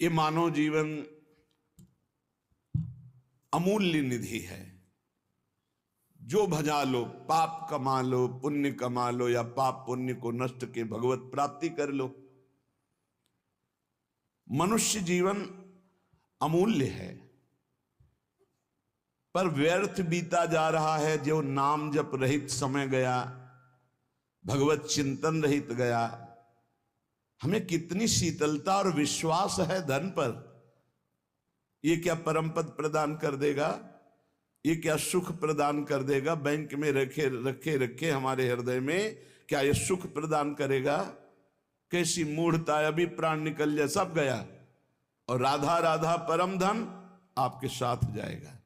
ये मानव जीवन अमूल्य निधि है। जो भजा लो, पाप कमा लो, पुण्य कमा लो, या पाप पुण्य को नष्ट के भगवत प्राप्ति कर लो। मनुष्य जीवन अमूल्य है, पर व्यर्थ बीता जा रहा है। जो नाम जप रहित समय गया, भगवत चिंतन रहित गया। हमें कितनी शीतलता और विश्वास है धन पर। ये क्या परम पद प्रदान कर देगा, ये क्या सुख प्रदान कर देगा। बैंक में रखे रखे रखे हमारे हृदय में क्या ये सुख प्रदान करेगा। कैसी मूढ़ता है, अभी प्राण निकल जाए सब गया। और राधा राधा परम धन आपके साथ जाएगा।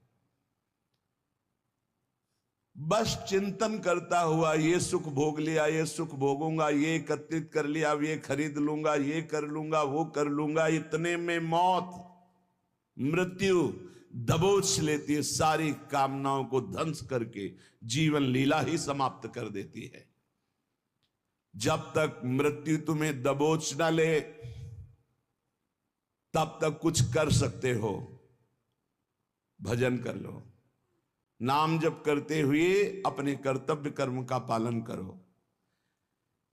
बस चिंतन करता हुआ ये सुख भोग लिया, ये सुख भोगूंगा, ये एकत्रित कर लिया, ये खरीद लूंगा, ये कर लूंगा, वो कर लूंगा। इतने में मौत, मृत्यु दबोच लेती है, सारी कामनाओं को ध्वंस करके जीवन लीला ही समाप्त कर देती है। जब तक मृत्यु तुम्हें दबोच ना ले, तब तक कुछ कर सकते हो। भजन कर लो, नाम जप करते हुए अपने कर्तव्य कर्म का पालन करो।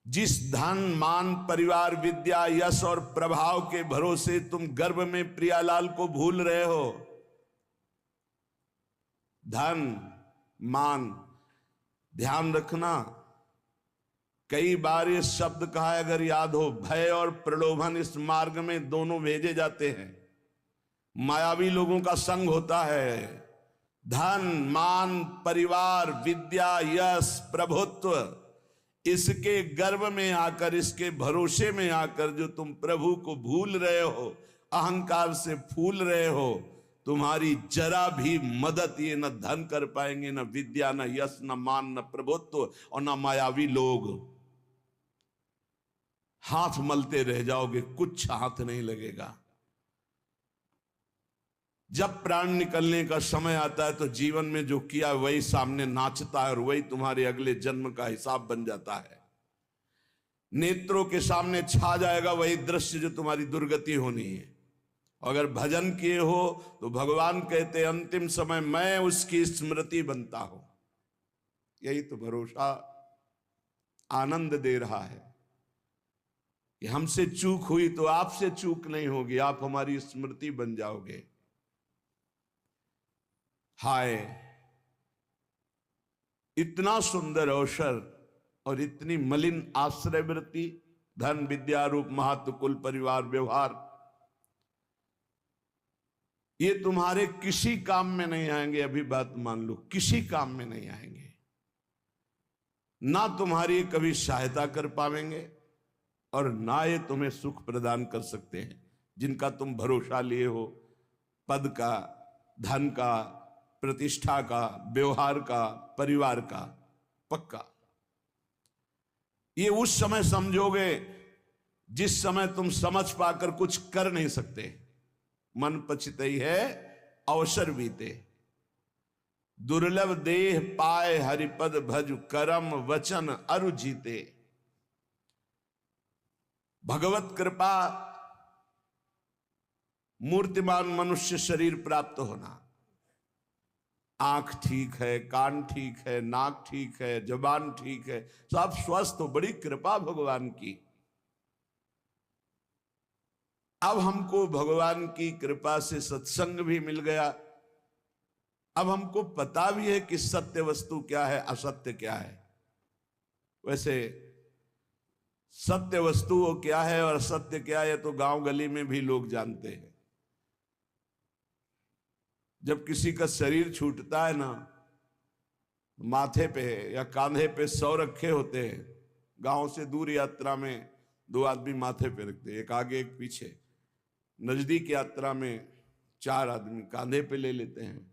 जिस धन मान परिवार विद्या यश और प्रभाव के भरोसे तुम गर्भ में प्रियालाल को भूल रहे हो, धन मान, ध्यान रखना। कई बार ये शब्द कहा है, अगर याद हो, भय और प्रलोभन इस मार्ग में दोनों भेजे जाते हैं। मायावी लोगों का संग होता है। धन मान परिवार विद्या यश प्रभुत्व, इसके गर्भ में आकर, इसके भरोसे में आकर जो तुम प्रभु को भूल रहे हो, अहंकार से फूल रहे हो, तुम्हारी जरा भी मदद ये न धन कर पाएंगे, न विद्या, न यश, न मान, न प्रभुत्व, और न मायावी लोग। हाथ मलते रह जाओगे, कुछ हाथ नहीं लगेगा। जब प्राण निकलने का समय आता है तो जीवन में जो किया वही सामने नाचता है, और वही तुम्हारे अगले जन्म का हिसाब बन जाता है। नेत्रों के सामने छा जाएगा वही दृश्य जो तुम्हारी दुर्गति होनी है। अगर भजन किए हो तो भगवान कहते अंतिम समय मैं उसकी स्मृति बनता हूं। यही तो भरोसा आनंद दे रहा है कि हमसे चूक हुई तो आपसे चूक नहीं होगी, आप हमारी स्मृति बन जाओगे। हाय, इतना सुंदर अवसर और इतनी मलिन आश्रय वृत्ति, धन विद्या रूप महत्व कुल परिवार व्यवहार, ये तुम्हारे किसी काम में नहीं आएंगे। अभी बात मान लो, किसी काम में नहीं आएंगे। ना तुम्हारी कभी सहायता कर पाएंगे और ना ये तुम्हें सुख प्रदान कर सकते हैं जिनका तुम भरोसा लिए हो। पद का, धन का, प्रतिष्ठा का, व्यवहार का, परिवार का, पक्का। ये उस समय समझोगे जिस समय तुम समझ पाकर कुछ कर नहीं सकते। मन पछतई है अवसर बीते, दुर्लभ देह पाए हरिपद भज, करम वचन अरु जीते। भगवत कृपा, मूर्तिमान मनुष्य शरीर प्राप्त होना। आंख ठीक है, कान ठीक है, नाक ठीक है, जबान ठीक है, सब स्वस्थ हो, बड़ी कृपा भगवान की। अब हमको भगवान की कृपा से सत्संग भी मिल गया। अब हमको पता भी है कि सत्य वस्तु क्या है, असत्य क्या है। वैसे सत्य वस्तु वो क्या है और असत्य क्या है तो गांव गली में भी लोग जानते हैं। जब किसी का शरीर छूटता है ना, माथे पे या कांधे पे 100 रखे होते हैं। गांव से दूर यात्रा में 2 आदमी माथे पे रखते हैं, एक आगे एक पीछे। नजदीक यात्रा में 4 आदमी कांधे पे ले लेते हैं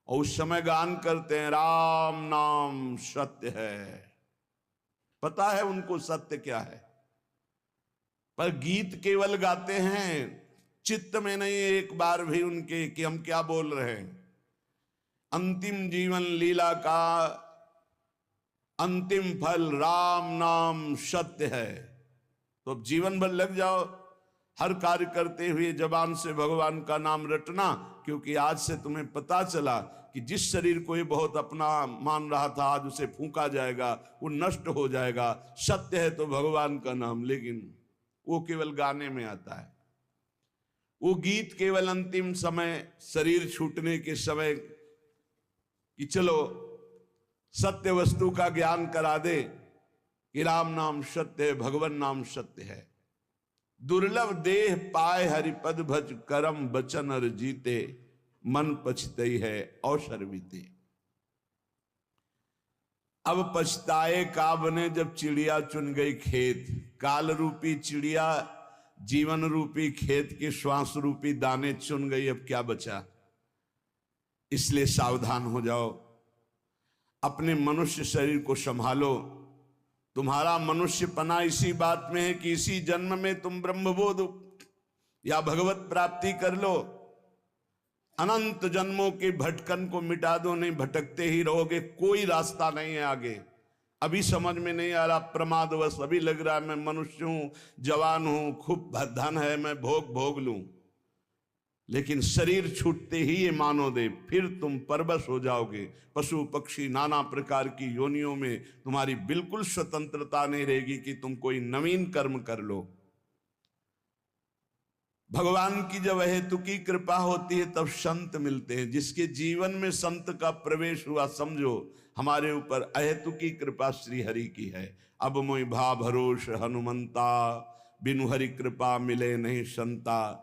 और उस समय गान करते हैं, राम नाम सत्य है। पता है उनको सत्य क्या है, पर गीत केवल गाते हैं, चित्त में नहीं एक बार भी उनके कि हम क्या बोल रहे हैं। अंतिम जीवन लीला का अंतिम फल राम नाम सत्य है। तो अब जीवन भर लग जाओ हर कार्य करते हुए जबान से भगवान का नाम रटना, क्योंकि आज से तुम्हें पता चला कि जिस शरीर को ये बहुत अपना मान रहा था आज उसे फूंका जाएगा, वो नष्ट हो जाएगा। सत्य है तो भगवान का नाम, लेकिन वो केवल गाने में आता है। वो गीत केवल अंतिम समय, शरीर छूटने के समय कि चलो सत्य वस्तु का ज्ञान करा दे कि राम नाम सत्य है, भगवान नाम सत्य है। दुर्लभ देह पाए हरिपद भज, करम बचन और जीते, मन पछतई है अवसर बीते। अब पछताए का बने जब चिड़िया चुन गई खेत। काल रूपी चिड़िया जीवन रूपी खेत के श्वास रूपी दाने चुन गई, अब क्या बचा। इसलिए सावधान हो जाओ, अपने मनुष्य शरीर को संभालो। तुम्हारा मनुष्यपना इसी बात में है कि इसी जन्म में तुम ब्रह्मबोध या भगवत प्राप्ति कर लो। अनंत जन्मों के भटकन को मिटा दो, नहीं भटकते ही रहोगे, कोई रास्ता नहीं है आगे। अभी समझ में नहीं आ रहा, प्रमादवश अभी लग रहा है मैं मनुष्य हूं, जवान हूं, खूब धन है, मैं भोग लूं। लेकिन शरीर छूटते ही ये मानो दे, फिर तुम परवश हो जाओगे। पशु पक्षी नाना प्रकार की योनियों में तुम्हारी बिल्कुल स्वतंत्रता नहीं रहेगी कि तुम कोई नवीन कर्म कर लो। भगवान की जब अहेतुकी कृपा होती है तब संत मिलते हैं। जिसके जीवन में संत का प्रवेश हुआ, समझो हमारे ऊपर अहेतुकी कृपा श्री हरि की है। अब मोहि भा भरोस हनुमंता, बिनु हरि कृपा मिले नहीं संता।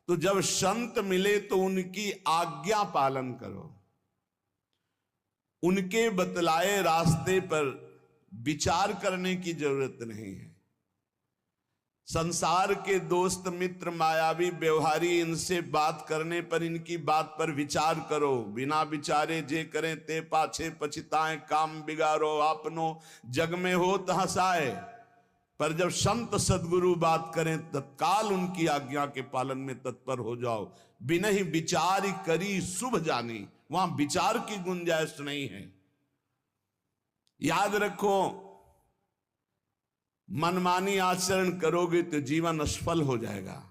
तो जब संत मिले तो उनकी आज्ञा पालन करो, उनके बतलाए रास्ते पर विचार करने की जरूरत नहीं है। संसार के दोस्त मित्र मायावी व्यवहारी, इनसे बात करने पर इनकी बात पर विचार करो। बिना विचारे जे करें ते पाछे पछताएं, काम बिगाड़ो आपनो जग में हो हंसाए। पर जब संत सदगुरु बात करें तत्काल उनकी आज्ञा के पालन में तत्पर हो जाओ। बिना ही विचार करी शुभ जानी, वहां विचार की गुंजाइश नहीं है। याद रखो, मनमानी आचरण करोगे तो जीवन असफल हो जाएगा,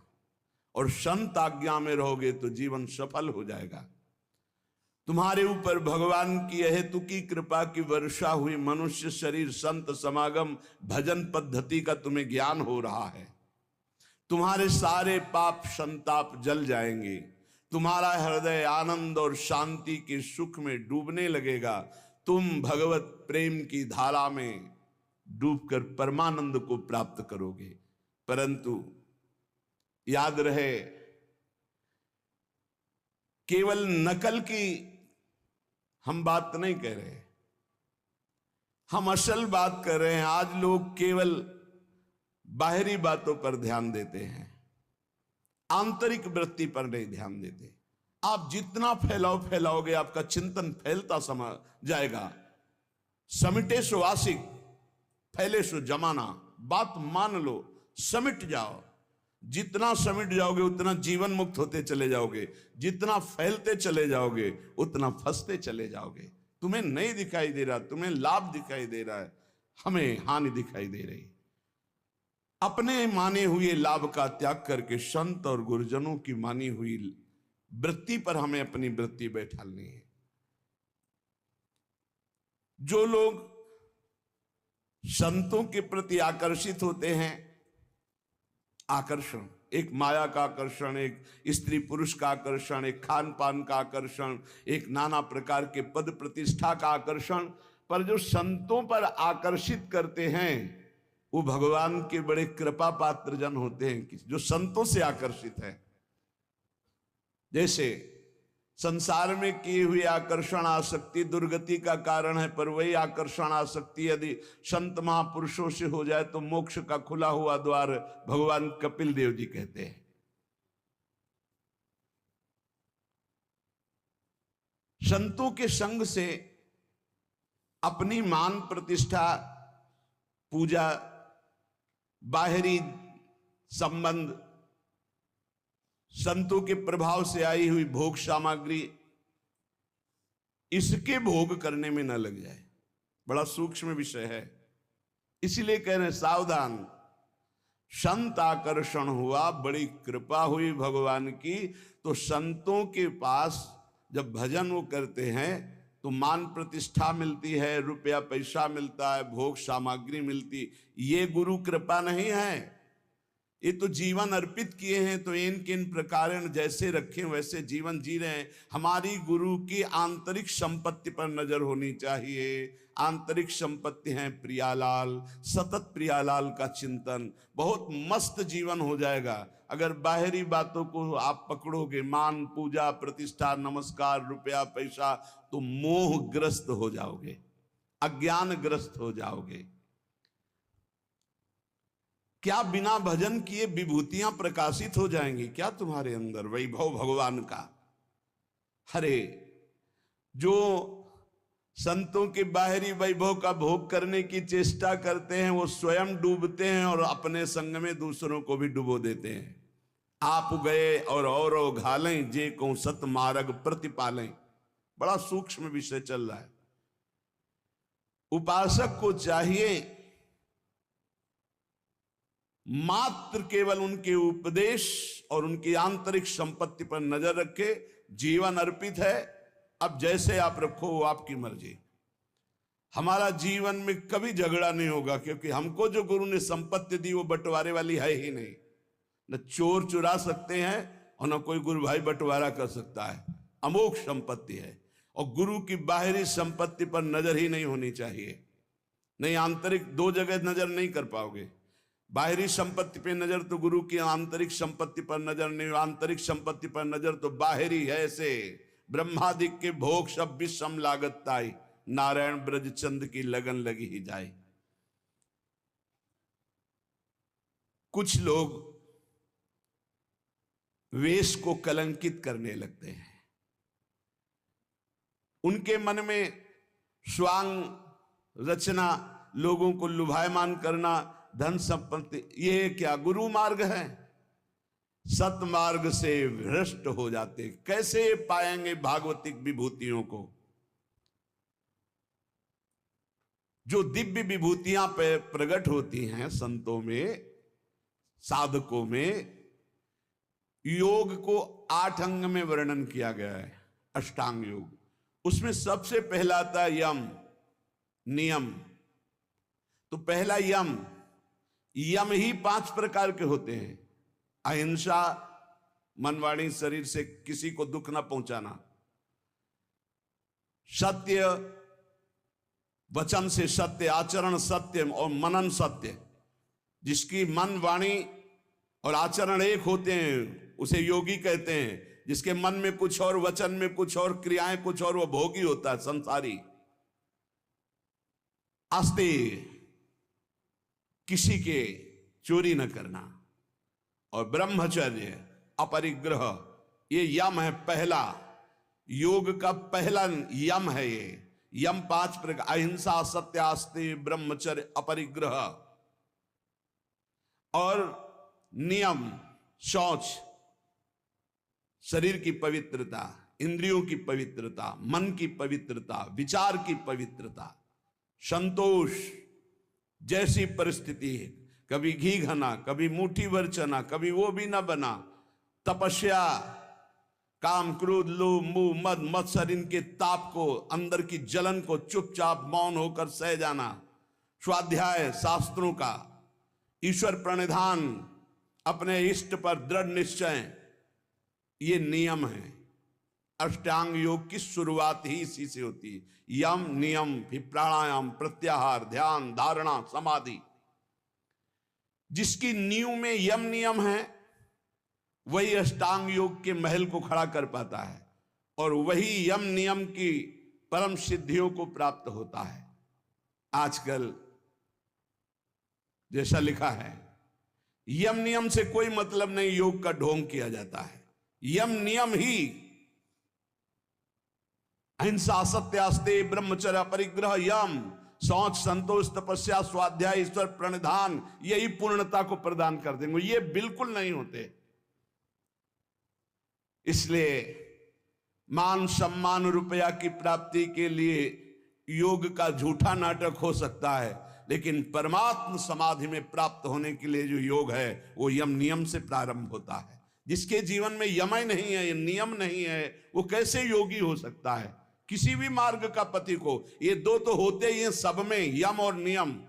और संत आज्ञा में रहोगे तो जीवन सफल हो जाएगा। तुम्हारे ऊपर भगवान की अहेतुकी कृपा की वर्षा हुई। मनुष्य शरीर, संत समागम, भजन पद्धति का तुम्हें ज्ञान हो रहा है। तुम्हारे सारे पाप संताप जल जाएंगे। तुम्हारा हृदय आनंद और शांति के सुख में डूबने लगेगा। तुम भगवत प्रेम की धारा में डूबकर परमानंद को प्राप्त करोगे। परंतु याद रहे, केवल नकल की हम बात नहीं कर रहे, हम असल बात कर रहे हैं। आज लोग केवल बाहरी बातों पर ध्यान देते हैं, आंतरिक वृत्ति पर नहीं ध्यान देते। आप जितना फैलाओगे आपका चिंतन फैलता समा जाएगा। समिटे सो आशिक, फैले सो जमाना। बात मान लो, समिट जाओ। जितना समिट जाओगे उतना जीवन मुक्त होते चले जाओगे। जितना फैलते चले जाओगे उतना फंसते चले जाओगे। तुम्हें नहीं दिखाई दे रहा, तुम्हें लाभ दिखाई दे रहा है, हमें हानि दिखाई दे रही। अपने माने हुए लाभ का त्याग करके संत और गुरुजनों की मानी हुई वृत्ति पर हमें अपनी वृत्ति बैठानी है। जो लोग संतों के प्रति आकर्षित होते हैं, आकर्षण, एक माया का आकर्षण, एक स्त्री पुरुष का आकर्षण, एक खान पान का आकर्षण, एक नाना प्रकार के पद प्रतिष्ठा का आकर्षण, पर जो संतों पर आकर्षित करते हैं वो भगवान के बड़े कृपा पात्र जन होते हैं, जो संतों से आकर्षित है। जैसे संसार में किए हुए आकर्षण आसक्ति दुर्गति का कारण है, पर वही आकर्षण आसक्ति यदि संत महापुरुषों से हो जाए तो मोक्ष का खुला हुआ द्वार भगवान कपिल देव जी कहते हैं। संतों के संग से अपनी मान प्रतिष्ठा, पूजा, बाहरी संबंध, संतों के प्रभाव से आई हुई भोग सामग्री, इसके भोग करने में न लग जाए। बड़ा सूक्ष्म विषय है, इसीलिए कह रहे हैं सावधान। संत आकर्षण हुआ, बड़ी कृपा हुई भगवान की। तो संतों के पास जब भजन वो करते हैं तो मान प्रतिष्ठा मिलती है, रुपया पैसा मिलता है, भोग सामग्री मिलती। ये गुरु कृपा नहीं है, ये तो जीवन अर्पित किए हैं, तो इन किन प्रकार जैसे रखे वैसे जीवन जी रहे हैं। हमारी गुरु की आंतरिक संपत्ति पर नजर होनी चाहिए। आंतरिक संपत्ति है प्रियालाल, सतत प्रियालाल का चिंतन, बहुत मस्त जीवन हो जाएगा। अगर बाहरी बातों को आप पकड़ोगे, मान पूजा प्रतिष्ठा नमस्कार रुपया पैसा, तो मोहग्रस्त हो जाओगे, अज्ञानग्रस्त हो जाओगे। क्या बिना भजन किए विभूतियां प्रकाशित हो जाएंगी क्या तुम्हारे अंदर, वैभव भगवान का? अरे जो संतों के बाहरी वैभव का भोग करने की चेष्टा करते हैं वो स्वयं डूबते हैं और अपने संग में दूसरों को भी डुबो देते हैं। आप गए और घालें जे को सत मार्ग प्रतिपालें। बड़ा सूक्ष्म विषय चल रहा है। उपासक को चाहिए मात्र केवल उनके उपदेश और उनकी आंतरिक संपत्ति पर नजर रखे। जीवन अर्पित है, अब जैसे आप रखो वो आपकी मर्जी। हमारा जीवन में कभी झगड़ा नहीं होगा, क्योंकि हमको जो गुरु ने संपत्ति दी वो बंटवारे वाली है ही नहीं। न चोर चुरा सकते हैं और न कोई गुरु भाई बंटवारा कर सकता है। अमोघ संपत्ति है और गुरु की बाहरी संपत्ति पर नजर ही नहीं होनी चाहिए। नहीं, आंतरिक दो जगह नजर नहीं कर पाओगे। बाहरी संपत्ति पे नजर तो गुरु की आंतरिक संपत्ति पर नजर नहीं, आंतरिक संपत्ति पर नजर तो बाहरी है। ऐसे ब्रह्मादिक के भोग सब विषम लागत ताई, नारायण ब्रज चंद की लगन लगी ही जाए। कुछ लोग वेश को कलंकित करने लगते हैं। उनके मन में स्वांग रचना, लोगों को लुभायमान करना, धन संपत्ति, ये क्या गुरु मार्ग है? सत मार्ग से भ्रष्ट हो जाते। कैसे पाएंगे भागवतिक विभूतियों को? जो दिव्य विभूतियां पे प्रकट होती हैं संतों में, साधकों में, योग को 8 अंग में वर्णन किया गया है, अष्टांग योग। उसमें सबसे पहला आता है यम, नियम। तो पहला यम, यम ही 5 प्रकार के होते हैं। अहिंसा, मन वाणी शरीर से किसी को दुख ना पहुंचाना। सत्य, वचन से सत्य, आचरण सत्य और मनन सत्य। जिसकी मन वाणी और आचरण एक होते हैं उसे योगी कहते हैं। जिसके मन में कुछ और, वचन में कुछ और, क्रियाएं कुछ और, वो भोगी होता है, संसारी। आस्ते, किसी के चोरी न करना। और ब्रह्मचर्य, अपरिग्रह, ये यम है पहला। योग का पहला यम है ये। यम 5 प्रकार, अहिंसा, सत्य, आस्ते, ब्रह्मचर्य, अपरिग्रह। और नियम, शौच, शरीर की पवित्रता, इंद्रियों की पवित्रता, मन की पवित्रता, विचार की पवित्रता, संतोष। जैसी परिस्थिति है, कभी घी घना, कभी मुट्ठी भर चना, कभी वो भी ना बना। तपस्या, काम क्रोध लोभ मोह मद मत्सर, इनके ताप को, अंदर की जलन को चुपचाप मौन होकर सह जाना। स्वाध्याय शास्त्रों का, ईश्वर प्रणिधान, अपने इष्ट पर दृढ़ निश्चय, ये नियम है। अष्टांग योग की शुरुआत ही इसी से होती है। यम, नियम, फिर प्राणायाम, प्रत्याहार, ध्यान, धारणा, समाधि। जिसकी नींव में यम नियम है वही अष्टांग योग के महल को खड़ा कर पाता है और वही यम नियम की परम सिद्धियों को प्राप्त होता है। आजकल जैसा लिखा है, यम नियम से कोई मतलब नहीं, योग का ढोंग किया जाता है। यम नियम ही अहिंसा, सत्य, आस्ते, ब्रह्मचर्य, परिग्रह, यम, शौच, संतोष, तपस्या, स्वाध्याय, ईश्वर प्रणिधान, यही पूर्णता को प्रदान कर देंगे। ये बिल्कुल नहीं होते। इसलिए मान सम्मान रुपया की प्राप्ति के लिए योग का झूठा नाटक हो सकता है, लेकिन परमात्म समाधि में प्राप्त होने के लिए जो योग है वो यम नियम से प्रारंभ होता है। जिसके जीवन में यम ही नहीं है, नियम नहीं है, वो कैसे योगी हो सकता है? किसी भी मार्ग का पथिक हो, ये दो तो होते ही हैं सब में, यम और नियम।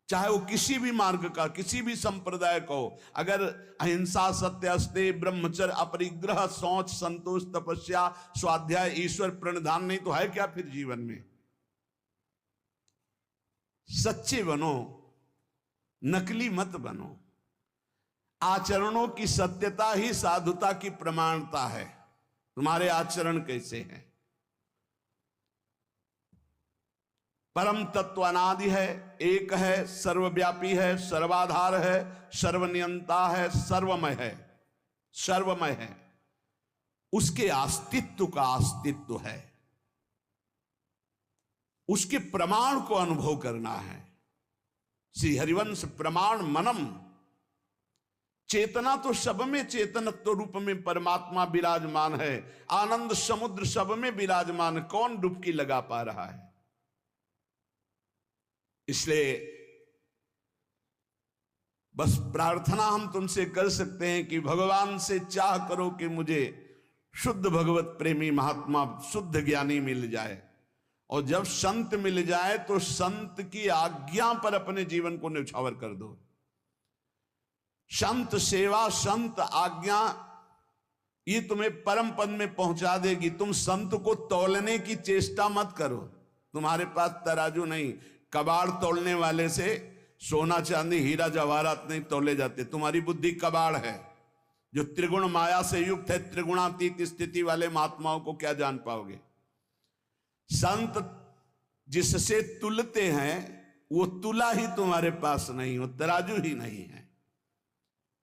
चाहे वो किसी भी मार्ग का, किसी भी संप्रदाय को, अगर अहिंसा, सत्य, अस्तेय, ब्रह्मचर्य, अपरिग्रह, शौच, संतोष, तपस्या, स्वाध्याय, ईश्वर प्रणिधान नहीं तो है क्या फिर जीवन में? सच्चे बनो, नकली मत बनो। आचरणों की सत्यता ही साधुता की प्रमाणता है। तुम्हारे आचरण कैसे हैं? परम तत्व अनादि है, एक है, सर्वव्यापी है, सर्वाधार है, सर्वनियंता है, सर्वमय है, सर्वमय है। उसके अस्तित्व का अस्तित्व है, उसके प्रमाण को अनुभव करना है। श्री हरिवंश प्रमाण मनम। चेतना तो सब में, चेतनत्व रूप में परमात्मा विराजमान है। आनंद समुद्र सब में विराजमान, कौन डुबकी लगा पा रहा है? इसलिए बस प्रार्थना हम तुमसे कर सकते हैं कि भगवान से चाह करो कि मुझे शुद्ध भगवत प्रेमी महात्मा, शुद्ध ज्ञानी मिल जाए। और जब संत मिल जाए तो संत की आज्ञा पर अपने जीवन को न्यौछावर कर दो। संत सेवा, संत आज्ञा, ये तुम्हें परम पद में पहुंचा देगी। तुम संत को तौलने की चेष्टा मत करो। तुम्हारे पास तराजू नहीं, कबाड़ तोलने वाले से सोना चांदी हीरा जवाहरात नहीं तोले जाते। तुम्हारी बुद्धि कबाड़ है जो त्रिगुण माया से युक्त है। त्रिगुणातीत स्थिति वाले महात्माओं को क्या जान पाओगे? संत जिससे तुलते हैं वो तुला ही तुम्हारे पास नहीं, वो तराजू ही नहीं है।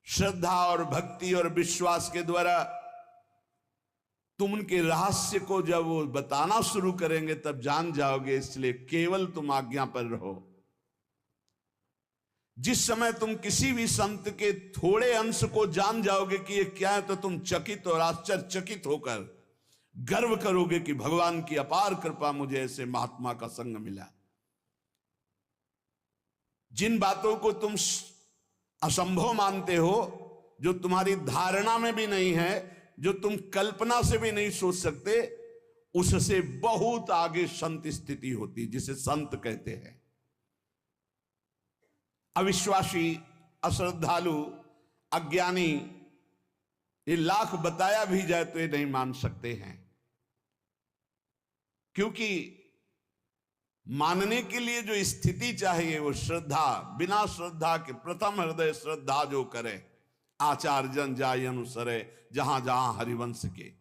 श्रद्धा और भक्ति और विश्वास के द्वारा तुम उनके रहस्य को जब वो बताना शुरू करेंगे तब जान जाओगे। इसलिए केवल तुम आज्ञा पर रहो। जिस समय तुम किसी भी संत के थोड़े अंश को जान जाओगे कि ये क्या है, तो तुम चकित और आश्चर्यचकित होकर गर्व करोगे कि भगवान की अपार कृपा, मुझे ऐसे महात्मा का संग मिला। जिन बातों को तुम असंभव मानते हो, जो तुम्हारी धारणा में भी नहीं है, जो तुम कल्पना से भी नहीं सोच सकते, उससे बहुत आगे संत स्थिति होती, जिसे संत कहते हैं। अविश्वासी, अश्रद्धालु, अज्ञानी, ये लाख बताया भी जाए तो ये नहीं मान सकते हैं। क्योंकि मानने के लिए जो स्थिति चाहिए वो श्रद्धा। बिना श्रद्धा के, प्रथम हृदय श्रद्धा जो करे, आचार जन जाय अनुसरे, जहां जहां हरिवंश के।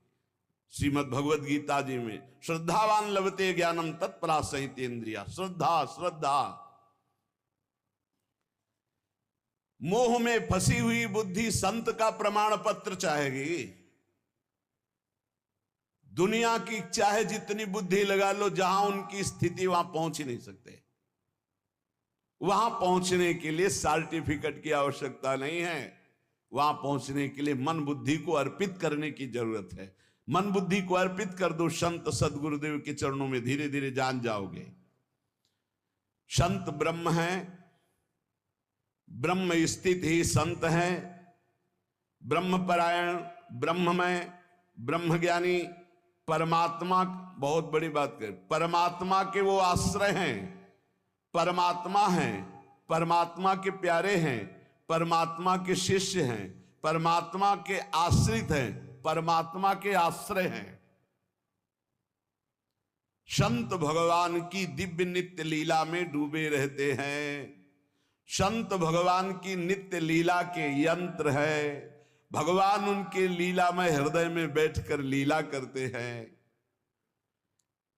श्रीमद् भगवद गीता जी में श्रद्धावान लभते ज्ञानम तत्परा संहितेन्द्रिया। श्रद्धा, श्रद्धा। मोह में फंसी हुई बुद्धि संत का प्रमाण पत्र चाहेगी। दुनिया की चाहे जितनी बुद्धि लगा लो, जहां उनकी स्थिति वहां पहुंच ही नहीं सकते। वहां पहुंचने के लिए सर्टिफिकेट की आवश्यकता नहीं है। वहां पहुंचने के लिए मन बुद्धि को अर्पित करने की जरूरत है। मन बुद्धि को अर्पित कर दो संत सदगुरुदेव के चरणों में, धीरे धीरे जान जाओगे। संत ब्रह्म है, ब्रह्म स्थित ही संत है। ब्रह्मपरायण, ब्रह्ममय, ब्रह्मज्ञानी, परमात्मा, बहुत बड़ी बात कर, परमात्मा के वो आश्रय हैं, परमात्मा हैं, परमात्मा के प्यारे हैं, परमात्मा के शिष्य हैं, परमात्मा के आश्रित हैं, परमात्मा के आश्रय हैं। संत भगवान की दिव्य नित्य लीला में डूबे रहते हैं। संत भगवान की नित्य लीला के यंत्र है। भगवान उनके लीला में हृदय में बैठकर लीला करते हैं।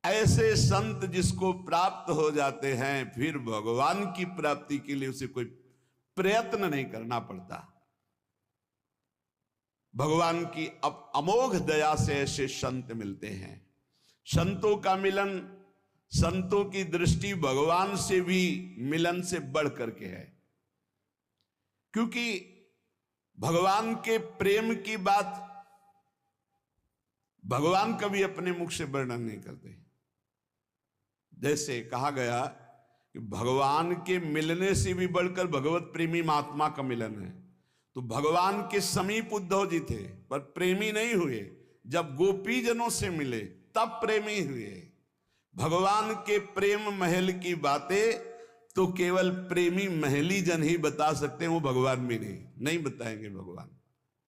ऐसे संत जिसको प्राप्त हो जाते हैं, फिर भगवान की प्राप्ति के लिए उसे कोई प्रयत्न नहीं करना पड़ता। भगवान की अमोघ दया से ऐसे संत मिलते हैं। संतों का मिलन, संतों की दृष्टि भगवान से भी मिलन से बढ़ करके है। क्योंकि भगवान के प्रेम की बात भगवान कभी अपने मुख से वर्णन नहीं करते। जैसे कहा गया कि भगवान के मिलने से भी बढ़कर भगवत प्रेमी महात्मा का मिलन है। तो भगवान के समीप उद्धव जी थे पर प्रेमी नहीं हुए, जब गोपी जनों से मिले तब प्रेमी हुए। भगवान के प्रेम महल की बातें तो केवल प्रेमी महली जन ही बता सकते हैं, वो भगवान भी नहीं बताएंगे। भगवान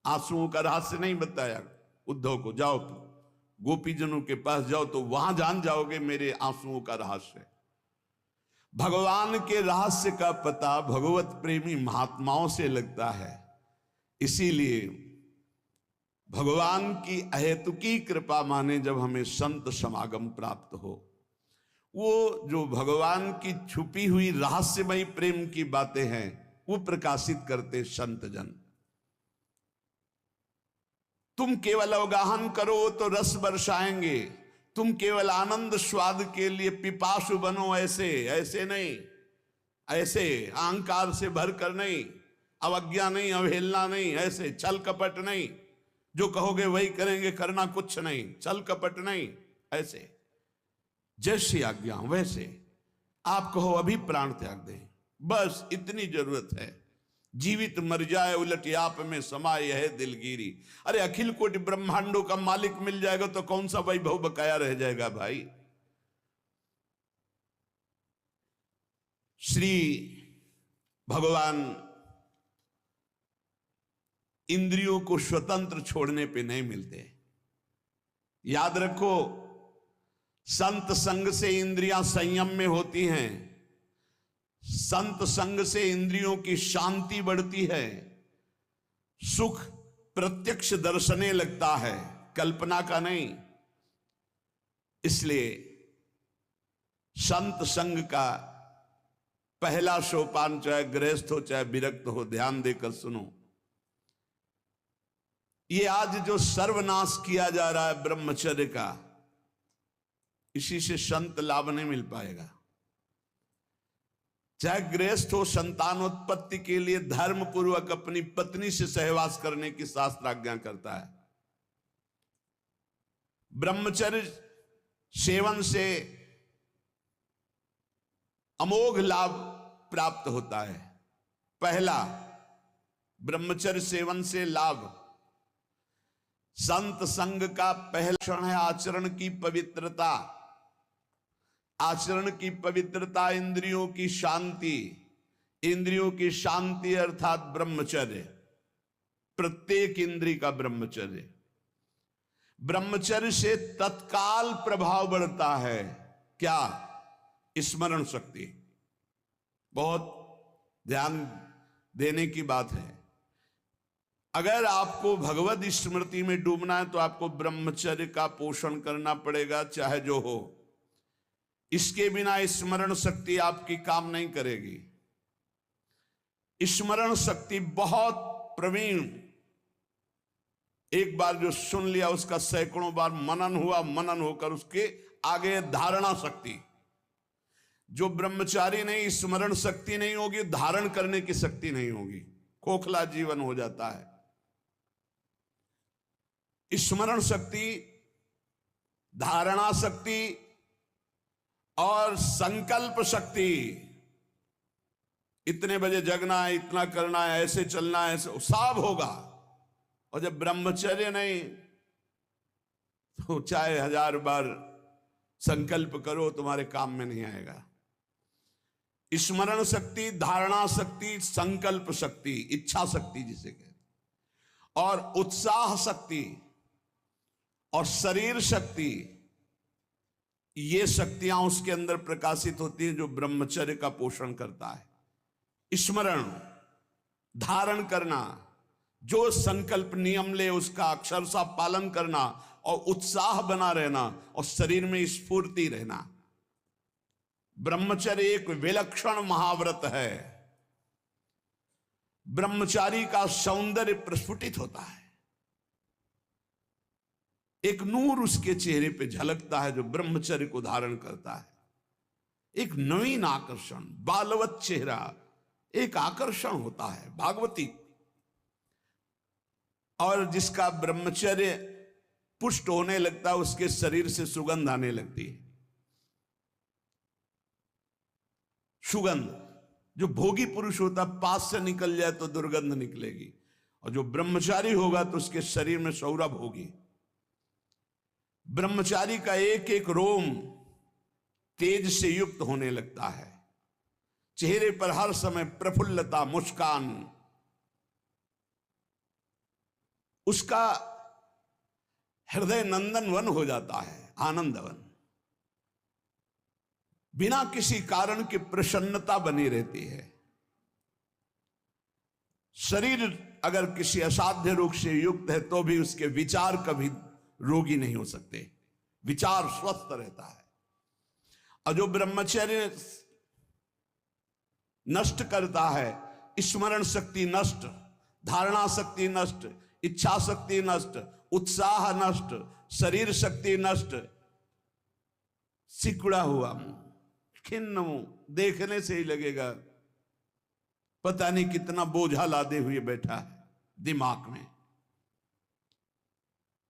आंसुओं का रहस्य नहीं बताया उद्धव को, जाओ गोपी जनों के पास जाओ तो वहां जान जाओगे मेरे आंसुओं का रहस्य। भगवान के रहस्य का पता भगवत प्रेमी महात्माओं से लगता है। इसीलिए भगवान की अहेतुकी कृपा माने जब हमें संत समागम प्राप्त हो, वो जो भगवान की छुपी हुई रहस्यमयी प्रेम की बातें हैं वो प्रकाशित करते संत जन। तुम केवल अवगाहन करो तो रस बरसाएंगे, तुम केवल आनंद स्वाद के लिए पिपासु बनो, ऐसे नहीं, ऐसे अहंकार से भरकर नहीं, अवज्ञा नहीं, अवहेलना नहीं, ऐसे छल कपट नहीं, जो कहोगे वही करेंगे, करना कुछ नहीं, छल कपट नहीं, ऐसे जैसी आज्ञा वैसे। आप कहो अभी प्राण त्याग दें, बस इतनी जरूरत है। जीवित मर जाए उलट आप में समाये है दिलगिरी। अरे अखिल कोटि ब्रह्मांडों का मालिक मिल जाएगा तो कौन सा वैभव बकाया रह जाएगा भाई। श्री भगवान इंद्रियों को स्वतंत्र छोड़ने पे नहीं मिलते। याद रखो, संत संग से इंद्रियां संयम में होती हैं, संत संग से इंद्रियों की शांति बढ़ती है, सुख प्रत्यक्ष दर्शने लगता है, कल्पना का नहीं। इसलिए संत संग का पहला सोपान, चाहे गृहस्थ हो चाहे विरक्त हो, ध्यान देकर सुनो। ये आज जो सर्वनाश किया जा रहा है ब्रह्मचर्य का, इसी से संत लाभ नहीं मिल पाएगा। चाहे गृहस्थ हो, संतानोत्पत्ति के लिए धर्म पूर्वक अपनी पत्नी से सहवास करने की शास्त्र आज्ञा करता है। ब्रह्मचर्य सेवन से अमोघ लाभ प्राप्त होता है। पहला, ब्रह्मचर्य सेवन से लाभ, संत संग का पहला क्षण है आचरण की पवित्रता। आचरण की पवित्रता, इंद्रियों की शांति, इंद्रियों की शांति अर्थात ब्रह्मचर्य, प्रत्येक इंद्रिय का ब्रह्मचर्य। ब्रह्मचर्य से तत्काल प्रभाव बढ़ता है। क्या? स्मरण शक्ति। बहुत ध्यान देने की बात है। अगर आपको भगवत स्मृति में डूबना है तो आपको ब्रह्मचर्य का पोषण करना पड़ेगा, चाहे जो हो। इसके बिना स्मरण शक्ति आपकी काम नहीं करेगी। स्मरण शक्ति बहुत प्रवीण, एक बार जो सुन लिया उसका सैकड़ों बार मनन हुआ, मनन होकर उसके आगे धारणा शक्ति। जो ब्रह्मचारी नहीं, स्मरण शक्ति नहीं होगी, धारण करने की शक्ति नहीं होगी, खोखला जीवन हो जाता है। स्मरण शक्ति, धारणा शक्ति और संकल्प शक्ति। इतने बजे जगना है, इतना करना है, ऐसे चलना है, ऐसे सब होगा। और जब ब्रह्मचर्य नहीं तो चाहे 1000 बार संकल्प करो, तुम्हारे काम में नहीं आएगा। स्मरण शक्ति, धारणा शक्ति, संकल्प शक्ति, इच्छा शक्ति जिसे कहते, और उत्साह शक्ति और शरीर शक्ति, ये शक्तियां उसके अंदर प्रकाशित होती हैं जो ब्रह्मचर्य का पोषण करता है। स्मरण, धारण करना, जो संकल्प नियम ले उसका अक्षरशः पालन करना, और उत्साह बना रहना, और शरीर में स्फूर्ति रहना। ब्रह्मचर्य एक विलक्षण महाव्रत है। ब्रह्मचारी का सौंदर्य प्रस्फुटित होता है। एक नूर उसके चेहरे पे झलकता है जो ब्रह्मचर्य को धारण करता है। एक नवीन आकर्षण, बालवत चेहरा, एक आकर्षण होता है भागवती। और जिसका ब्रह्मचर्य पुष्ट होने लगता है, उसके शरीर से सुगंध आने लगती है। सुगंध, जो भोगी पुरुष होता पास से निकल जाए तो दुर्गंध निकलेगी, और जो ब्रह्मचारी होगा तो उसके शरीर में सौरभ होगी। ब्रह्मचारी का एक एक रोम तेज से युक्त होने लगता है, चेहरे पर हर समय प्रफुल्लता, मुस्कान, उसका हृदय नंदन वन हो जाता है, आनंद वन। बिना किसी कारण की प्रसन्नता बनी रहती है। शरीर अगर किसी असाध्य रोग से युक्त है तो भी उसके विचार कभी रोगी नहीं हो सकते, विचार स्वस्थ रहता है। और जो ब्रह्मचर्य नष्ट करता है, स्मरण शक्ति नष्ट, धारणा शक्ति नष्ट, इच्छा शक्ति नष्ट, उत्साह नष्ट, शरीर शक्ति नष्ट, सिकुड़ा हुआ मुंह, खिन्न मुंह, देखने से ही लगेगा पता नहीं कितना बोझा लादे हुए बैठा है दिमाग में।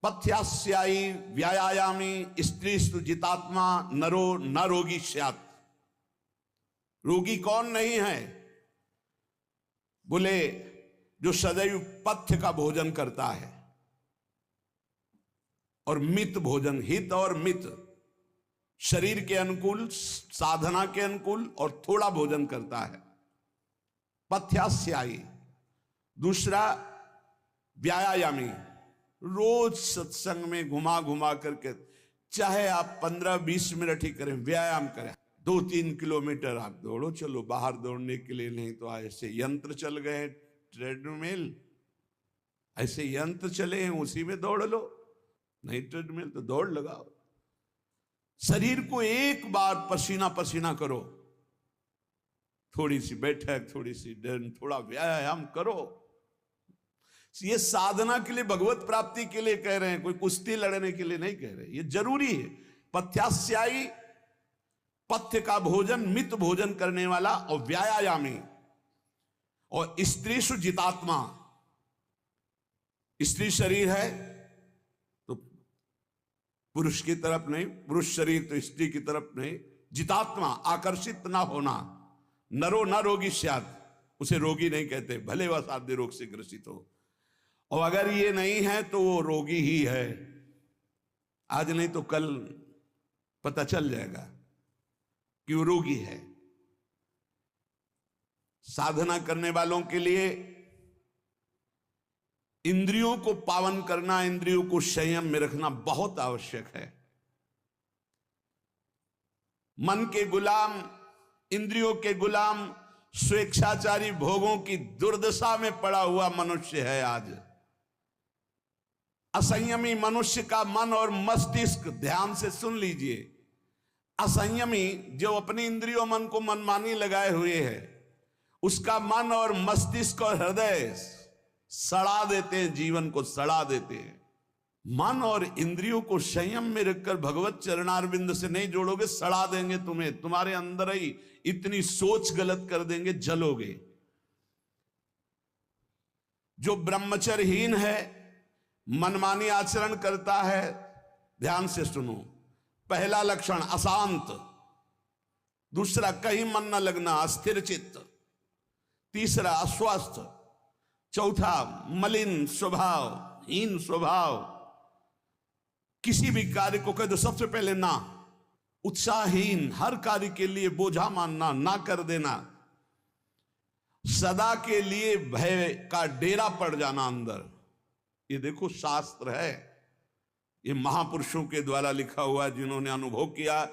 पथ्यास्यायी व्यायामी स्त्रीस्तु जितात्मा नरो न रोगी स्यात्। रोगी कौन नहीं है? बोले जो सदैव पथ्य का भोजन करता है और मित भोजन, हित और मित, शरीर के अनुकूल, साधना के अनुकूल और थोड़ा भोजन करता है, पथ्यास्यायी। दूसरा व्यायामी, रोज सत्संग में घुमा घुमा करके, चाहे आप 15-20 मिनट ही करें, व्यायाम करें, 2-3 किलोमीटर आप दौड़ो, चलो बाहर दौड़ने के लिए, नहीं तो ऐसे यंत्र चल गए, ट्रेडमिल, ऐसे यंत्र चले हैं, उसी में दौड़ लो, नहीं ट्रेडमिल तो दौड़ लगाओ। शरीर को एक बार पसीना पसीना करो, थोड़ी सी बैठक, थोड़ी सी डर, थोड़ा व्यायाम करो। ये साधना के लिए, भगवत प्राप्ति के लिए कह रहे हैं, कोई कुश्ती लड़ने के लिए नहीं कह रहे, ये जरूरी है। पथ्यास्यायी, पथ्य का भोजन, मित भोजन करने वाला, और व्यायामी, और स्त्रीषु जितात्मा। स्त्री शरीर है तो पुरुष की तरफ नहीं, पुरुष शरीर तो स्त्री की तरफ नहीं, जितात्मा, आकर्षित ना होना। नरो न रोगी स्यात्, उसे रोगी नहीं कहते, भले वह साध्य रोग से ग्रसित हो, और अगर ये नहीं है तो वो रोगी ही है। आज नहीं तो कल पता चल जाएगा कि वो रोगी है। साधना करने वालों के लिए इंद्रियों को पावन करना, इंद्रियों को संयम में रखना बहुत आवश्यक है। मन के गुलाम, इंद्रियों के गुलाम, स्वेच्छाचारी भोगों की दुर्दशा में पड़ा हुआ मनुष्य है आज। असंयमी मनुष्य का मन और मस्तिष्क, ध्यान से सुन लीजिए, असंयमी जो अपनी इंद्रियों मन को मनमानी लगाए हुए है, उसका मन और मस्तिष्क और हृदय सड़ा देते हैं, जीवन को सड़ा देते हैं। मन और इंद्रियों को संयम में रखकर भगवत चरणारविंद से नहीं जोड़ोगे, सड़ा देंगे तुम्हें, तुम्हारे अंदर ही इतनी सोच गलत कर देंगे, जलोगे। जो ब्रह्मचर्यहीन है, मनमानी आचरण करता है, ध्यान से सुनो, पहला लक्षण अशांत, दूसरा कहीं मन न लगना, अस्थिर चित्त, तीसरा अस्वस्थ, चौथा मलिन स्वभाव, हीन स्वभाव, किसी भी कार्य को कह दो सबसे पहले ना, उत्साहहीन, हर कार्य के लिए बोझा मानना, ना कर देना, सदा के लिए भय का डेरा पड़ जाना अंदर। ये देखो शास्त्र है, ये महापुरुषों के द्वारा लिखा हुआ, जिन्होंने अनुभव किया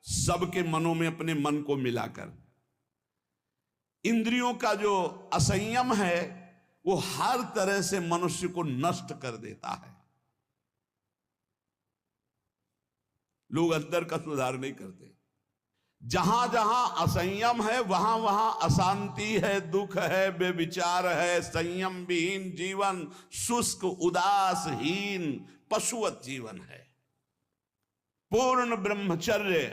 सबके मनों में अपने मन को मिलाकर। इंद्रियों का जो असंयम है वो हर तरह से मनुष्य को नष्ट कर देता है। लोग अंदर का सुधार नहीं करते। जहां जहां असंयम है वहां वहां अशांति है, दुख है, बेविचार है, संयम विहीन जीवन, शुष्क, उदासहीन, पशुवत जीवन है। पूर्ण ब्रह्मचर्य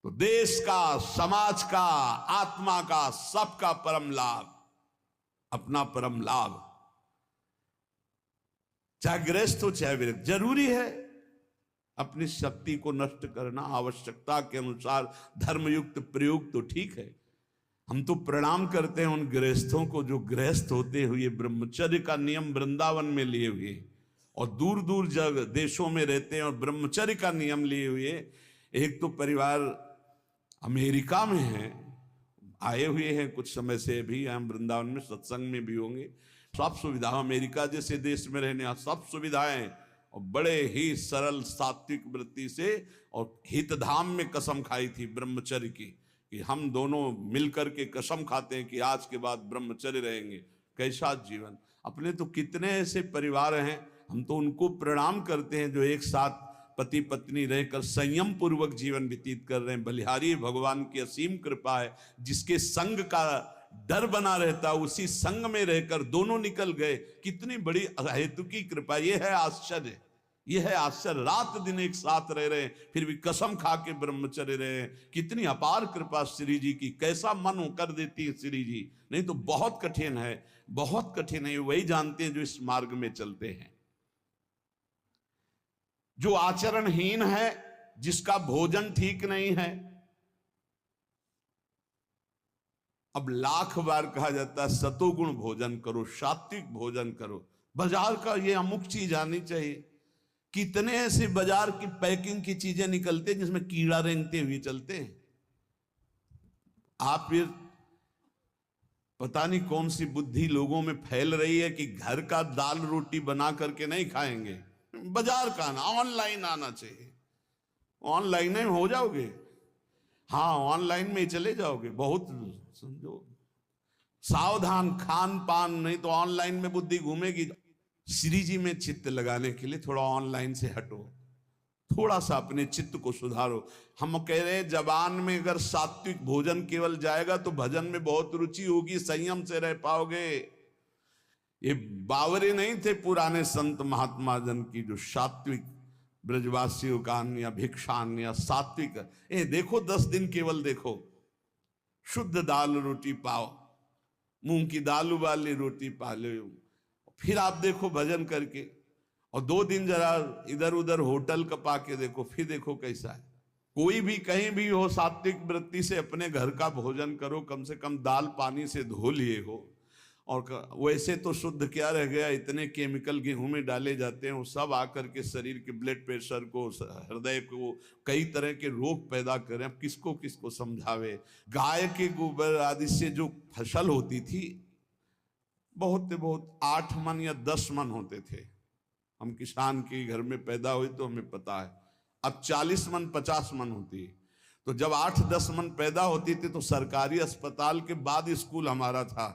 तो देश का, समाज का, आत्मा का, सबका परम लाभ, अपना परम लाभ, चाहे गृहस्थ हो चाहे विरक्त, जरूरी है। अपनी शक्ति को नष्ट करना, आवश्यकता के अनुसार धर्मयुक्त प्रयोग तो ठीक है। हम तो प्रणाम करते हैं उन गृहस्थों को जो गृहस्थ होते हुए ब्रह्मचर्य का नियम वृंदावन में लिए हुए और दूर दूर जगह देशों में रहते हैं और ब्रह्मचर्य का नियम लिए हुए। एक तो परिवार अमेरिका में है, आए हुए हैं कुछ समय से, भी हम वृंदावन में सत्संग में भी होंगे। सब सुविधा, अमेरिका जैसे देश में रहने सब सुविधाएं, और बड़े ही सरल सात्विक वृत्ति से, और हितधाम में कसम खाई थी ब्रह्मचर्य की कि हम दोनों मिलकर के कसम खाते हैं कि आज के बाद ब्रह्मचर्य रहेंगे। कैसा जीवन! अपने तो कितने ऐसे परिवार हैं, हम तो उनको प्रणाम करते हैं जो एक साथ पति पत्नी रहकर संयम पूर्वक जीवन व्यतीत कर रहे हैं। बलिहारी भगवान की असीम कृपा है, जिसके संग का डर बना रहता उसी संग में रहकर दोनों निकल गए। कितनी बड़ी हेतु की कृपा! ये है आश्चर्य, ये है आश्चर्य। रात दिन एक साथ रह रहे हैं, फिर भी कसम खा के ब्रह्मचर्य रहे हैं। कितनी अपार कृपा श्री जी की! कैसा मन हो कर देती है श्री जी, नहीं तो बहुत कठिन है, बहुत कठिन है। वही जानते हैं जो इस मार्ग में चलते हैं। जो आचरणहीन है, जिसका भोजन ठीक नहीं है, अब लाख बार कहा जाता है सतोगुण भोजन करो, सात्विक भोजन करो। बाजार का ये अमुक चीज आनी चाहिए। कितने ऐसे बाजार की पैकिंग की चीजें निकलते हैं जिसमें कीड़ा रेंगते हुए चलते हैं। आप फिर पता नहीं कौन सी बुद्धि लोगों में फैल रही है कि घर का दाल रोटी बना करके नहीं खाएंगे, बाजार का आना, ऑनलाइन आना चाहिए। ऑनलाइन में हो जाओगे, हाँ ऑनलाइन में ही चले जाओगे। बहुत समझो सावधान, खान पान, नहीं तो ऑनलाइन में बुद्धि घूमेगी। श्री जी में चित्त लगाने के लिए थोड़ा ऑनलाइन से हटो, थोड़ा सा अपने चित्त को सुधारो। हम कह रहे हैं जबान में अगर सात्विक भोजन केवल जाएगा तो भजन में बहुत रुचि होगी, संयम से रह पाओगे। ये बावरे नहीं थे पुराने संत महात्मा जन की जो सात्विक ब्रजवासियों का अन्न या भिक्षान्न या सात्विक, देखो 10 दिन केवल देखो, शुद्ध दाल रोटी पाओ, मूंग की दाल वाली रोटी पा लो, फिर आप देखो भजन करके। और 2 दिन जरा इधर उधर होटल का पाके देखो, फिर देखो कैसा है। कोई भी कहीं भी हो, सात्विक वृत्ति से अपने घर का भोजन करो, कम से कम दाल पानी से धो लिए हो। और वैसे तो शुद्ध क्या रह गया, इतने केमिकल गेहूं में डाले जाते हैं, वो सब आकर के शरीर के ब्लड प्रेशर को, हृदय को, कई तरह के रोग पैदा करें। अब किसको किसको समझावे। गाय के गोबर आदि से जो फसल होती थी, बहुत 8 मन या 10 मन होते थे। हम किसान के घर में पैदा हुए तो हमें पता है। अब 40 मन 50 मन होती है। तो जब 8-10 मन पैदा होती थी तो सरकारी अस्पताल के बाद स्कूल हमारा था,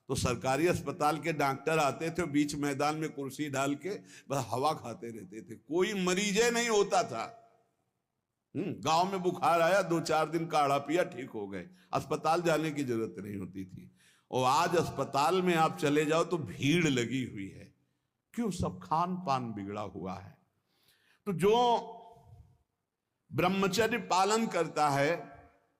तो सरकारी अस्पताल के डॉक्टर आते थे, बीच मैदान में कुर्सी डाल के बस हवा खाते रहते थे, कोई मरीजे नहीं होता था। गांव में बुखार आया, 2-4 दिन काढ़ा पिया, ठीक हो गए, अस्पताल जाने की जरूरत नहीं होती थी। और आज अस्पताल में आप चले जाओ तो भीड़ लगी हुई है। क्यों? सब खान पान बिगड़ा हुआ है। तो जो ब्रह्मचर्य पालन करता है,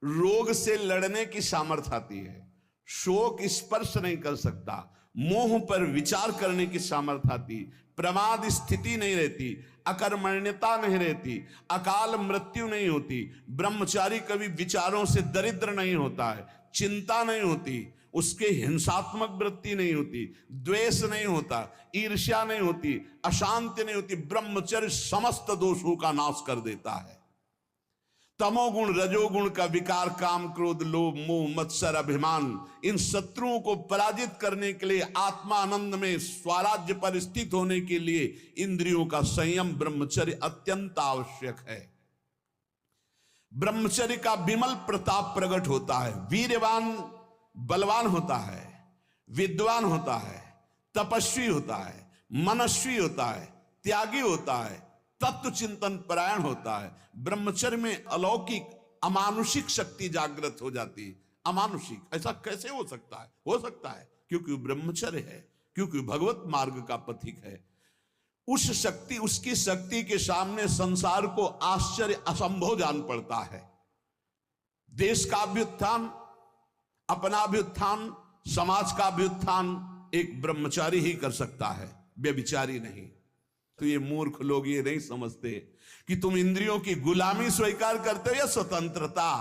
रोग से लड़ने की सामर्थ्य आती है, शोक स्पर्श नहीं कर सकता, मोह पर विचार करने की सामर्थ्य आती, प्रमाद स्थिति नहीं रहती, अकर्मण्यता नहीं रहती, अकाल मृत्यु नहीं होती। ब्रह्मचारी कभी विचारों से दरिद्र नहीं होता है, चिंता नहीं होती, उसके हिंसात्मक वृत्ति नहीं होती, द्वेष नहीं होता, ईर्ष्या नहीं होती, अशांति नहीं होती। ब्रह्मचर्य समस्त दोषों का नाश कर देता है। तमोगुण रजोगुण का विकार, काम क्रोध लोभ मोह मत्सर अभिमान, इन शत्रुओं को पराजित करने के लिए, आत्मानंद में स्वराज्य पर स्थित होने के लिए इंद्रियों का संयम ब्रह्मचर्य अत्यंत आवश्यक है। ब्रह्मचर्य का विमल प्रताप प्रकट होता है। वीरवान बलवान होता है, विद्वान होता है, तपस्वी होता है, मनस्वी होता है, त्यागी होता है, तत्व चिंतन परायण होता है। ब्रह्मचर्य में अलौकिक अमानुषिक शक्ति जागृत हो जाती है। अमानुषिक ऐसा कैसे हो सकता है? हो सकता है क्योंकि ब्रह्मचर्य है, क्योंकि भगवत मार्ग का पथिक है। उस शक्ति, उसकी शक्ति के सामने संसार को आश्चर्य असंभव जान पड़ता है। देश का अभ्युत्थान, अपना अभ्युत्थान, समाज का अभ्युत्थान एक ब्रह्मचारी ही कर सकता है, व्यभिचारी नहीं। तो ये मूर्ख लोग ये नहीं समझते कि तुम इंद्रियों की गुलामी स्वीकार करते हो या स्वतंत्रता,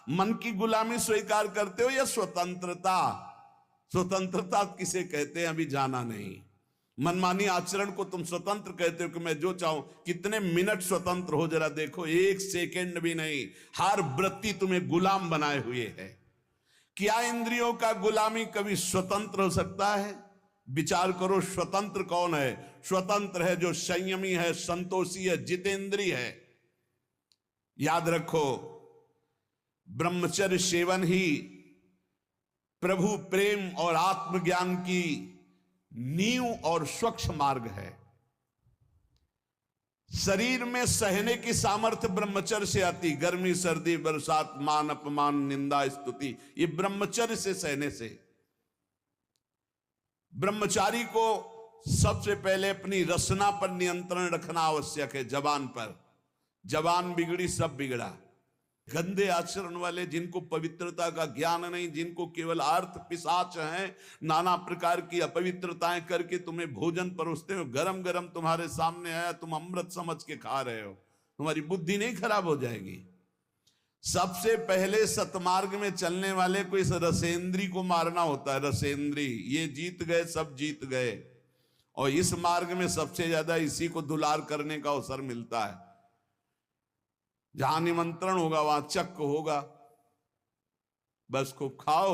मन की गुलामी स्वीकार करते हो या स्वतंत्रता। स्वतंत्रता किसे कहते हैं अभी जाना नहीं। मनमानी आचरण को तुम स्वतंत्र कहते हो कि मैं जो चाहूं। कितने मिनट स्वतंत्र हो जरा देखो, एक सेकंड भी नहीं। हर वृत्ति तुम्हें गुलाम बनाए हुए है। क्या इंद्रियों का गुलामी कभी स्वतंत्र हो सकता है? विचार करो, स्वतंत्र कौन है? स्वतंत्र है जो संयमी है, संतोषी है, जितेंद्री है। याद रखो, ब्रह्मचर्य सेवन ही प्रभु प्रेम और आत्मज्ञान की नींव और स्वच्छ मार्ग है। शरीर में सहने की सामर्थ्य ब्रह्मचर्य से आती। गर्मी, सर्दी, बरसात, मान अपमान, निंदा, स्तुति, ये ब्रह्मचर्य से सहने से। ब्रह्मचारी को सबसे पहले अपनी रसना पर नियंत्रण रखना आवश्यक है। जबान पर, जबान बिगड़ी सब बिगड़ा। गंदे आचरण वाले, जिनको पवित्रता का ज्ञान नहीं, जिनको केवल अर्थ पिशाच हैं, नाना प्रकार की अपवित्रताएं करके तुम्हें भोजन परोसते हो। गरम गरम तुम्हारे सामने आया, तुम अमृत समझ के खा रहे हो। तुम्हारी बुद्धि नहीं खराब हो जाएगी? सबसे पहले सतमार्ग में चलने वाले को इस रसेंद्री को मारना होता है। रसेंद्री, ये जीत गए, सब जीत गए। और इस मार्ग में सबसे ज्यादा इसी को दुलार करने का अवसर मिलता है। जहां निमंत्रण होगा वहां चक्क होगा। बस को खाओ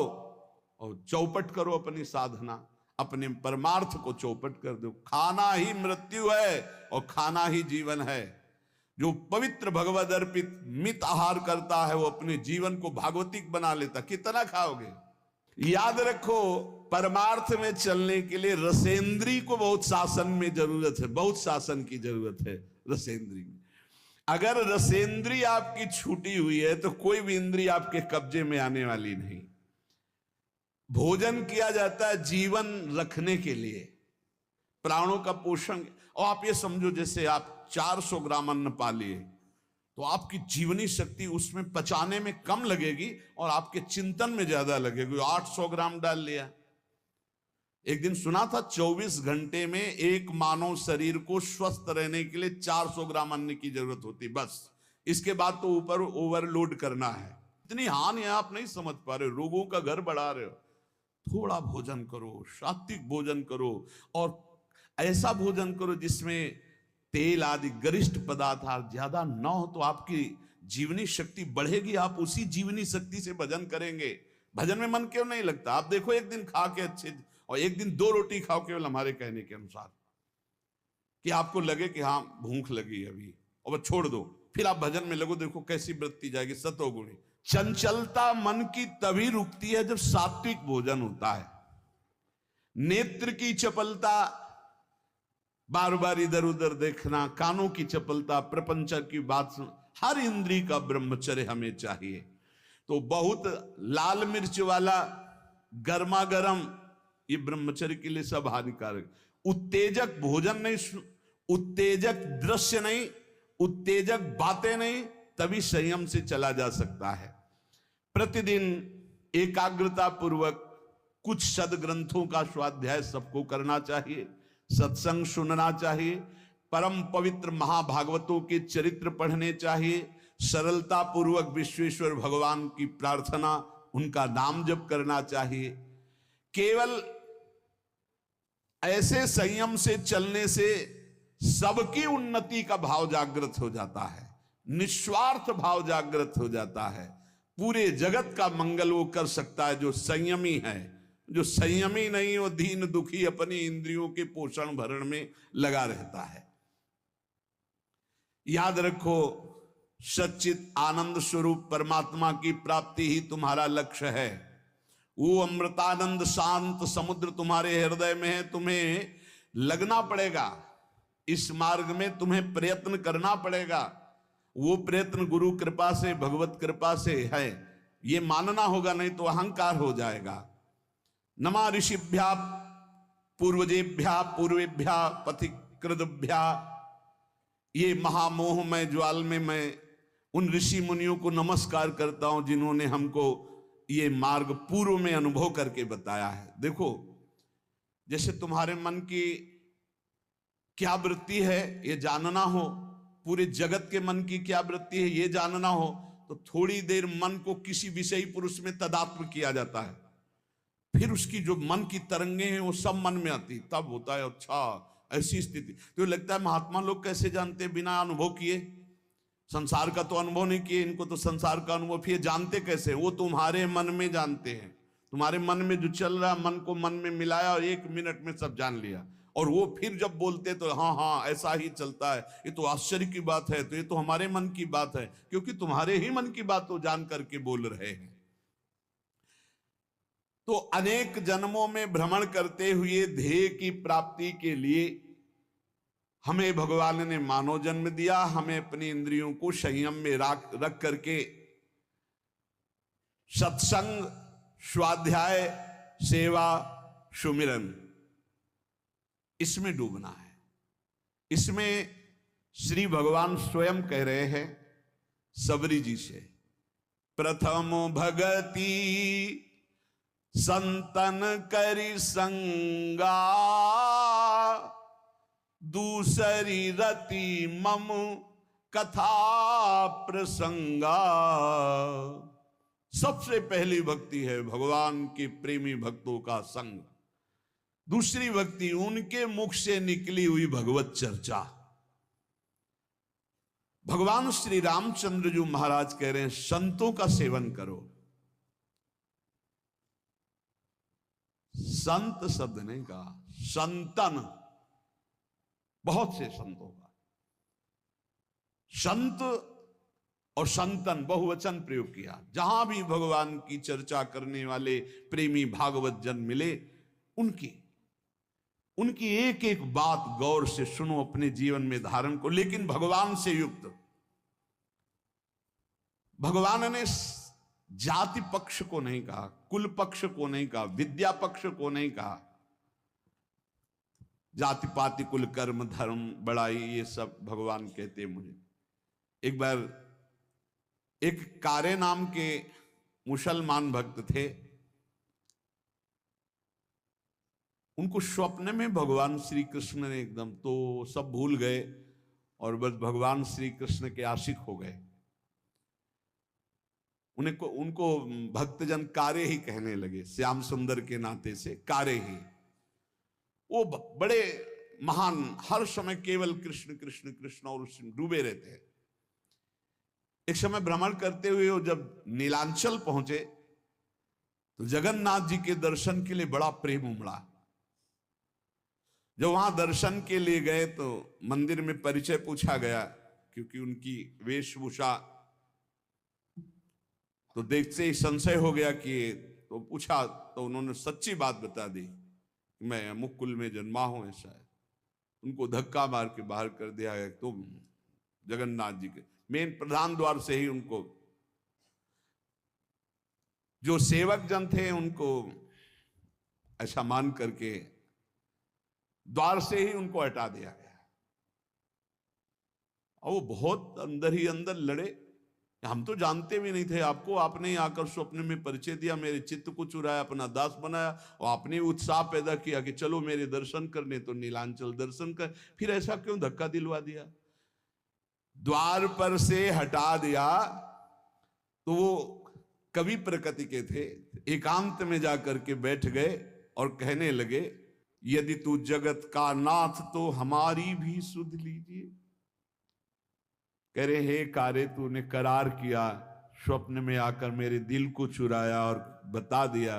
और चौपट करो अपनी साधना, अपने परमार्थ को चौपट कर दो। खाना ही मृत्यु है और खाना ही जीवन है। जो पवित्र भगवद अर्पित मित आहार करता है वो अपने जीवन को भागवतिक बना लेता। कितना खाओगे? याद रखो, परमार्थ में चलने के लिए रसेंद्री को बहुत शासन में जरूरत है, बहुत शासन की जरूरत है रसेंद्री में। अगर रसेंद्री आपकी छूटी हुई है तो कोई भी इंद्री आपके कब्जे में आने वाली नहीं। भोजन किया जाता है जीवन रखने के लिए, प्राणों का पोषण। और आप ये समझो, जैसे आप 400 ग्राम अन्न पा लिए तो आपकी जीवनी शक्ति उसमें पचाने में कम लगेगी और आपके चिंतन में ज्यादा लगेगी। 800 ग्राम डाल लिया। एक दिन सुना था 24 घंटे में एक मानव शरीर को स्वस्थ रहने के लिए 400 ग्राम अन्न की जरूरत होती, बस। इसके बाद तो ऊपर ओवरलोड करना है। इतनी हानि है, आप नहीं समझ पा रहे, रोगों का घर बढ़ा रहे हो। थोड़ा भोजन करो, सात्विक भोजन करो, और ऐसा भोजन करो जिसमें तेल आदि गरिष्ठ पदार्थ ज्यादा न हो, तो आपकी जीवनी शक्ति बढ़ेगी। आप उसी जीवनी शक्ति से भजन करेंगे। भजन में मन क्यों नहीं लगता? आप देखो, एक दिन खा के अच्छे, और एक दिन 2 रोटी खाओ केवल हमारे कहने के अनुसार, कि आपको लगे कि हाँ भूख लगी अभी, और छोड़ दो। फिर आप भजन में लगो, देखो कैसी वृत्ति जाएगी, सतोगुणी। चंचलता मन की तभी रुकती है जब सात्विक भोजन होता है। नेत्र की चपलता, बार बार इधर उधर देखना, कानों की चपलता, प्रपंच की बात सुन, हर इंद्री का ब्रह्मचर्य हमें चाहिए। तो बहुत लाल मिर्च वाला गर्मा गर्म, ये ब्रह्मचर्य के लिए सब हानिकारक। उत्तेजक भोजन नहीं, उत्तेजक दृश्य नहीं, उत्तेजक बातें नहीं, तभी संयम से चला जा सकता है। प्रतिदिन एकाग्रता पूर्वक कुछ सदग्रंथों का स्वाध्याय सबको करना चाहिए, सत्संग सुनना चाहिए, परम पवित्र महाभागवतों के चरित्र पढ़ने चाहिए, सरलता पूर्वक विश्वेश्वर भगवान की प्रार्थना, उनका नाम जप करना चाहिए। केवल ऐसे संयम से चलने से सबकी उन्नति का भाव जागृत हो जाता है, निस्वार्थ भाव जागृत हो जाता है। पूरे जगत का मंगल वो कर सकता है जो संयमी है। जो संयमी नहीं, वो दीन दुखी अपनी इंद्रियों के पोषण भरण में लगा रहता है। याद रखो, सच्चित आनंद स्वरूप परमात्मा की प्राप्ति ही तुम्हारा लक्ष्य है। वो अमृतानंद शांत समुद्र तुम्हारे हृदय में है। तुम्हें लगना पड़ेगा इस मार्ग में, तुम्हें प्रयत्न करना पड़ेगा। वो प्रयत्न गुरु कृपा से, भगवत कृपा से है, ये मानना होगा, नहीं तो अहंकार हो जाएगा। नमा ऋषिभ्या पूर्वजेभ्या पूर्वेभ्या पथिकृतभ्या, ये महामोह में ज्वाल में मैं उन ऋषि मुनियों को नमस्कार करता हूं जिन्होंने हमको ये मार्ग पूर्व में अनुभव करके बताया है। देखो, जैसे तुम्हारे मन की क्या वृत्ति है ये जानना हो, पूरे जगत के मन की क्या वृत्ति है ये जानना हो, तो थोड़ी देर मन को किसी विषयी पुरुष में तदात्म किया जाता है, फिर उसकी जो मन की तरंगे हैं वो सब मन में आती, तब होता है अच्छा ऐसी स्थिति। तो लगता है महात्मा लोग कैसे जानते बिना अनुभव किए, संसार का तो अनुभव नहीं किए, इनको तो संसार का अनुभव, फिर जानते कैसे? वो तुम्हारे मन में जानते हैं, तुम्हारे मन में जो चल रहा, मन को मन में मिलाया और 1 मिनट में सब जान लिया। और वो फिर जब बोलते तो हाँ हाँ ऐसा ही चलता है, ये तो आश्चर्य की बात है, तो ये तो हमारे मन की बात है, क्योंकि तुम्हारे ही मन की बात तो जान करके बोल रहे हैं। तो अनेक जन्मों में भ्रमण करते हुए ध्येय की प्राप्ति के लिए हमें भगवान ने मानव जन्म दिया, हमें अपनी इंद्रियों को संयम में रख करके सत्संग, स्वाध्याय, सेवा, सुमिरन, इसमें डूबना है। इसमें श्री भगवान स्वयं कह रहे हैं सबरी जी से, प्रथम भगति संतन करि संगा, दूसरी रति मम कथा प्रसंगा। सबसे पहली भक्ति है भगवान के प्रेमी भक्तों का संग, दूसरी भक्ति उनके मुख से निकली हुई भगवत चर्चा। भगवान श्री रामचंद्र जी महाराज कह रहे हैं संतों का सेवन करो। संत शब्द नहीं कहा, संतन, बहुत से संतों का। संत और संतन बहुवचन प्रयोग किया। जहां भी भगवान की चर्चा करने वाले प्रेमी भागवत जन मिले, उनकी एक एक बात गौर से सुनो, अपने जीवन में धारण को, लेकिन भगवान से युक्त। भगवान ने जाति पक्ष को नहीं कहा, कुल पक्ष को नहीं कहा, विद्या पक्ष को नहीं कहा। जाति पाति कुल कर्म धर्म बड़ाई ये सब भगवान कहते मुझे। एक बार एक कारे नाम के मुसलमान भक्त थे, उनको स्वप्न में भगवान श्री कृष्ण ने एकदम, तो सब भूल गए और बस भगवान श्री कृष्ण के आशिक हो गए। उनको भक्तजन कारे ही कहने लगे, श्याम सुंदर के नाते से कारे ही। वो बड़े महान, हर समय केवल कृष्ण कृष्ण कृष्ण और उसमें डूबे रहते हैं। एक समय भ्रमण करते हुए वो जब नीलांचल पहुंचे तो जगन्नाथ जी के दर्शन के लिए बड़ा प्रेम उमड़ा। जब वहां दर्शन के लिए गए तो मंदिर में परिचय पूछा गया, क्योंकि उनकी वेशभूषा तो देखते ही संशय हो गया कि, तो पूछा तो उन्होंने सच्ची बात बता दी, मैं अमुक कुल में जन्मा हूं ऐसा है। उनको धक्का मार के बाहर कर दिया है। तुम जगन्नाथ जी के मेन प्रधान द्वार से ही उनको, जो सेवक जन थे उनको ऐसा मान करके द्वार से ही उनको हटा दिया गया। और वो बहुत अंदर ही अंदर लड़े, हम तो जानते भी नहीं थे आपको, आपने ही आकर स्वप्न में परिचय दिया, मेरे चित्त को चुराया, अपना दास बनाया, और आपने उत्साह पैदा किया कि चलो मेरे दर्शन करने, तो नीलांचल दर्शन कर, फिर ऐसा क्यों धक्का दिलवा दिया? द्वार पर से हटा दिया तो वो कवि प्रकृति के थे, एकांत में जाकर के बैठ गए और कहने लगे, यदि तू जगत का नाथ तो हमारी भी सुध लीजिए। कह रहे हे कारे, तूने करार किया, स्वप्न में आकर मेरे दिल को चुराया और बता दिया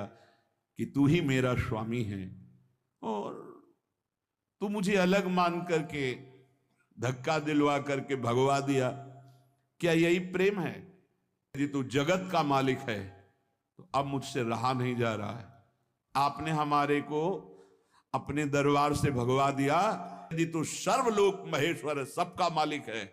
कि तू ही मेरा स्वामी है, और तू मुझे अलग मान करके धक्का दिलवा करके भगवा दिया। क्या यही प्रेम है? यदि तू जगत का मालिक है तो अब मुझसे रहा नहीं जा रहा है। आपने हमारे को अपने दरबार से भगवा दिया। यदि तू सर्वलोक महेश्वर सबका मालिक है